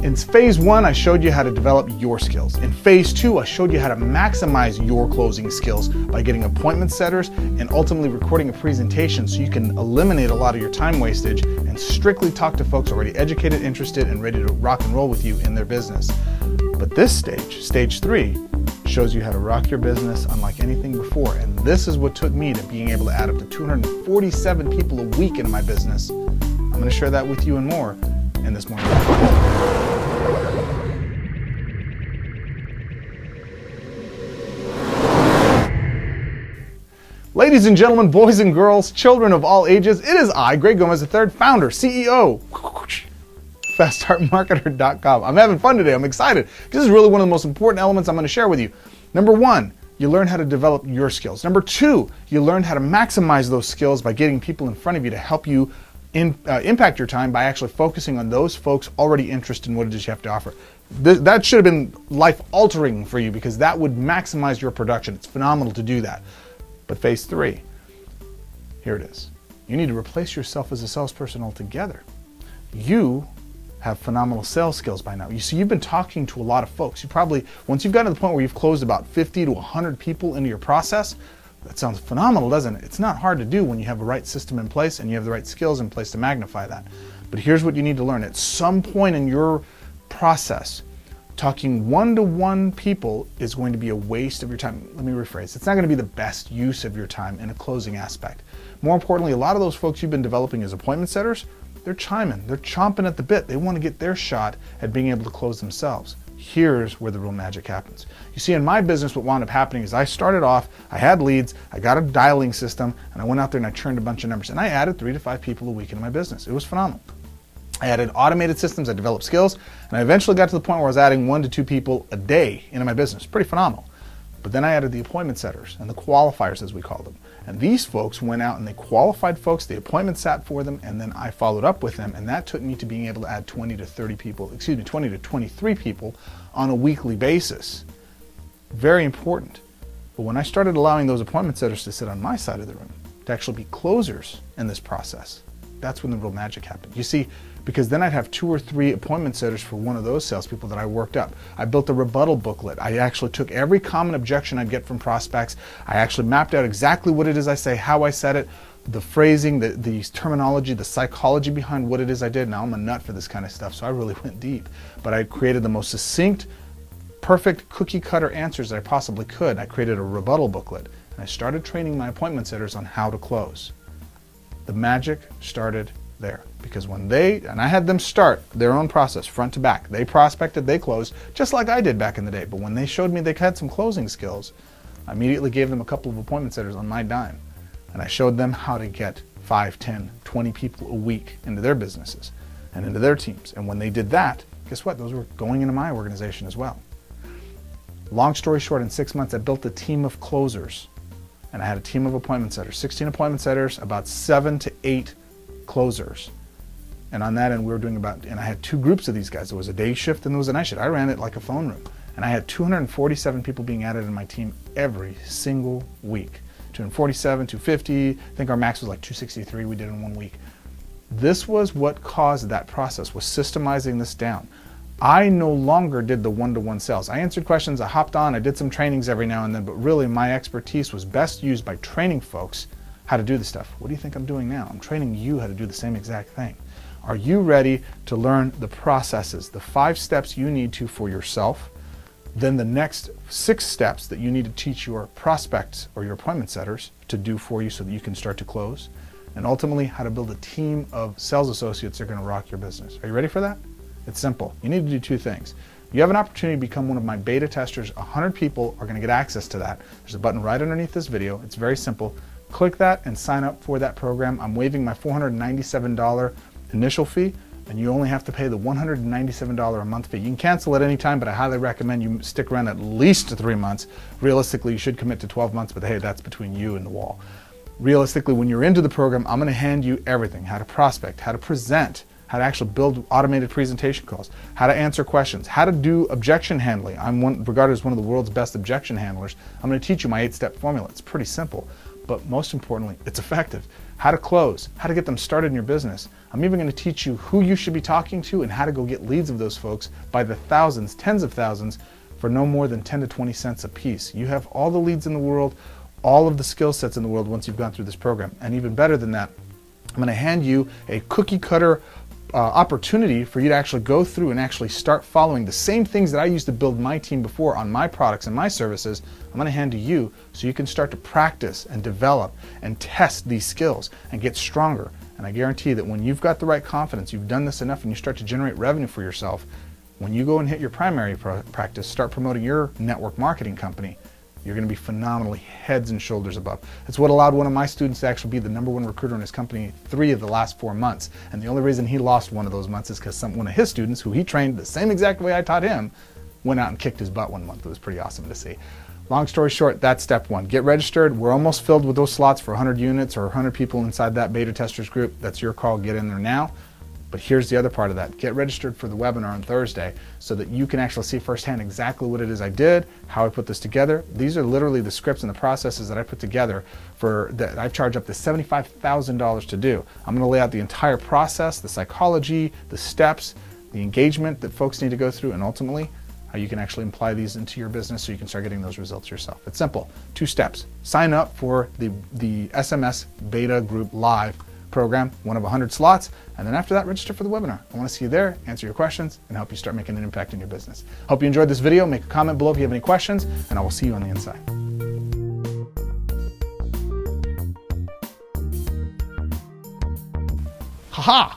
In phase one, I showed you how to develop your skills. In phase two, I showed you how to maximize your closing skills by getting appointment setters and ultimately recording a presentation so you can eliminate a lot of your time wastage and strictly talk to folks already educated, interested, and ready to rock and roll with you in their business. But this stage, stage three, shows you how to rock your business unlike anything before. And this is what took me to being able to add up to 247 people a week into my business. I'm going to share that with you and more in this morning. Ladies and gentlemen, boys and girls, children of all ages, it is I, Greg Gomez III, founder, CEO, FastStartMarketer.com. I'm having fun today. I'm excited. This is really one of the most important elements I'm going to share with you. Number one, you learn how to develop your skills. Number two, you learn how to maximize those skills by getting people in front of you to help you impact your time by actually focusing on those folks already interested in what it is you have to offer. That should have been life-altering for you because that would maximize your production. It's phenomenal to do that. But phase three, here it is. You need to replace yourself as a salesperson altogether. You have phenomenal sales skills by now. You see, you've been talking to a lot of folks. You probably, once you've gotten to the point where you've closed about 50 to 100 people into your process, that sounds phenomenal, doesn't it? It's not hard to do when you have the right system in place and you have the right skills in place to magnify that. But here's what you need to learn. At some point in your process, talking one-to-one people is going to be a waste of your time. Let me rephrase. It's not going to be the best use of your time in a closing aspect. More importantly, a lot of those folks you've been developing as appointment setters, they're chiming, they're chomping at the bit. They want to get their shot at being able to close themselves. Here's where the real magic happens. You see, in my business, what wound up happening is I started off, I had leads, I got a dialing system, and I went out there and I churned a bunch of numbers. And I added 3 to 5 people a week into my business. It was phenomenal. I added automated systems, I developed skills, and I eventually got to the point where I was adding 1 to 2 people a day into my business. Pretty phenomenal. But then I added the appointment setters and the qualifiers, as we call them. And these folks went out and they qualified folks, the appointment sat for them, and then I followed up with them, and that took me to being able to add 20 to 23 people on a weekly basis. Very important. But when I started allowing those appointment setters to sit on my side of the room, to actually be closers in this process, that's when the real magic happened. You see, because then I'd have 2 or 3 appointment setters for one of those salespeople that I worked up. I built a rebuttal booklet. I actually took every common objection I'd get from prospects. I actually mapped out exactly what it is I say, how I said it, the phrasing, the terminology, the psychology behind what it is I did. Now, I'm a nut for this kind of stuff, so I really went deep. But I created the most succinct, perfect cookie cutter answers that I possibly could. I created a rebuttal booklet, and I started training my appointment setters on how to close. The magic started there, because when and I had them start their own process front to back. They prospected, they closed, just like I did back in the day. But when they showed me they had some closing skills, I immediately gave them a couple of appointment setters on my dime. And I showed them how to get 5, 10, 20 people a week into their businesses and into their teams. And when they did that, guess what? Those were going into my organization as well. Long story short, in 6 months, I built a team of closers. And I had a team of appointment setters, 16 appointment setters, about 7 to 8 closers. And on that end, we were doing and I had 2 groups of these guys. There was a day shift and there was a night shift. I ran it like a phone room. And I had 247 people being added in my team every single week. 247, 250, I think our max was like 263 we did in 1 week. This was what caused that process, was systemizing this down. I no longer did the one-to-one sales. I answered questions, I hopped on, I did some trainings every now and then, but really my expertise was best used by training folks how to do the stuff. What do you think I'm doing now? I'm training you how to do the same exact thing. Are you ready to learn the processes, the 5 steps you need to for yourself, then the next 6 steps that you need to teach your prospects or your appointment setters to do for you so that you can start to close, and ultimately how to build a team of sales associates that are going to rock your business. Are you ready for that? It's simple. You need to do 2 things. You have an opportunity to become one of my beta testers. 100 people are going to get access to that. There's a button right underneath this video. It's very simple. Click that and sign up for that program. I'm waiving my $497 initial fee, and you only have to pay the $197 a month fee. You can cancel at any time, but I highly recommend you stick around at least 3 months. Realistically, you should commit to 12 months, but hey, that's between you and the wall. Realistically, when you're into the program, I'm going to hand you everything: how to prospect, how to present, how to actually build automated presentation calls, how to answer questions, how to do objection handling. I'm regarded as one of the world's best objection handlers. I'm going to teach you my 8-step formula. It's pretty simple. but most importantly, it's effective. How to close, how to get them started in your business. I'm even going to teach you who you should be talking to and how to go get leads of those folks by the thousands, tens of thousands, for no more than 10 to 20 cents a piece. You have all the leads in the world, all of the skill sets in the world once you've gone through this program. And even better than that, I'm going to hand you a cookie cutter opportunity for you to actually go through and actually start following the same things that I used to build my team before on my products and my services. I'm going to hand to you so you can start to practice and develop and test these skills and get stronger. And I guarantee that when you've got the right confidence, you've done this enough and you start to generate revenue for yourself, when you go and hit your primary practice, start promoting your network marketing company, you're going to be phenomenally heads and shoulders above. It's what allowed one of my students to actually be the #1 recruiter in his company 3 of the last 4 months. And the only reason he lost one of those months is because one of his students, who he trained the same exact way I taught him, went out and kicked his butt one month. It was pretty awesome to see. Long story short, that's step 1. Get registered. We're almost filled with those slots for 100 units or 100 people inside that beta testers group. That's your call. Get in there now. But here's the other part of that. Get registered for the webinar on Thursday so that you can actually see firsthand exactly what it is I did, how I put this together. These are literally the scripts and the processes that I put together that I charge up to $75,000 to do. I'm going to lay out the entire process, the psychology, the steps, the engagement that folks need to go through, and ultimately how you can actually apply these into your business so you can start getting those results yourself. It's simple. 2 steps. Sign up for the SMS Beta Group Live program, one of 100 slots, and then after that, register for the webinar. I want to see you there, answer your questions, and help you start making an impact in your business. Hope you enjoyed this video. Make a comment below if you have any questions, and I will see you on the inside. Haha!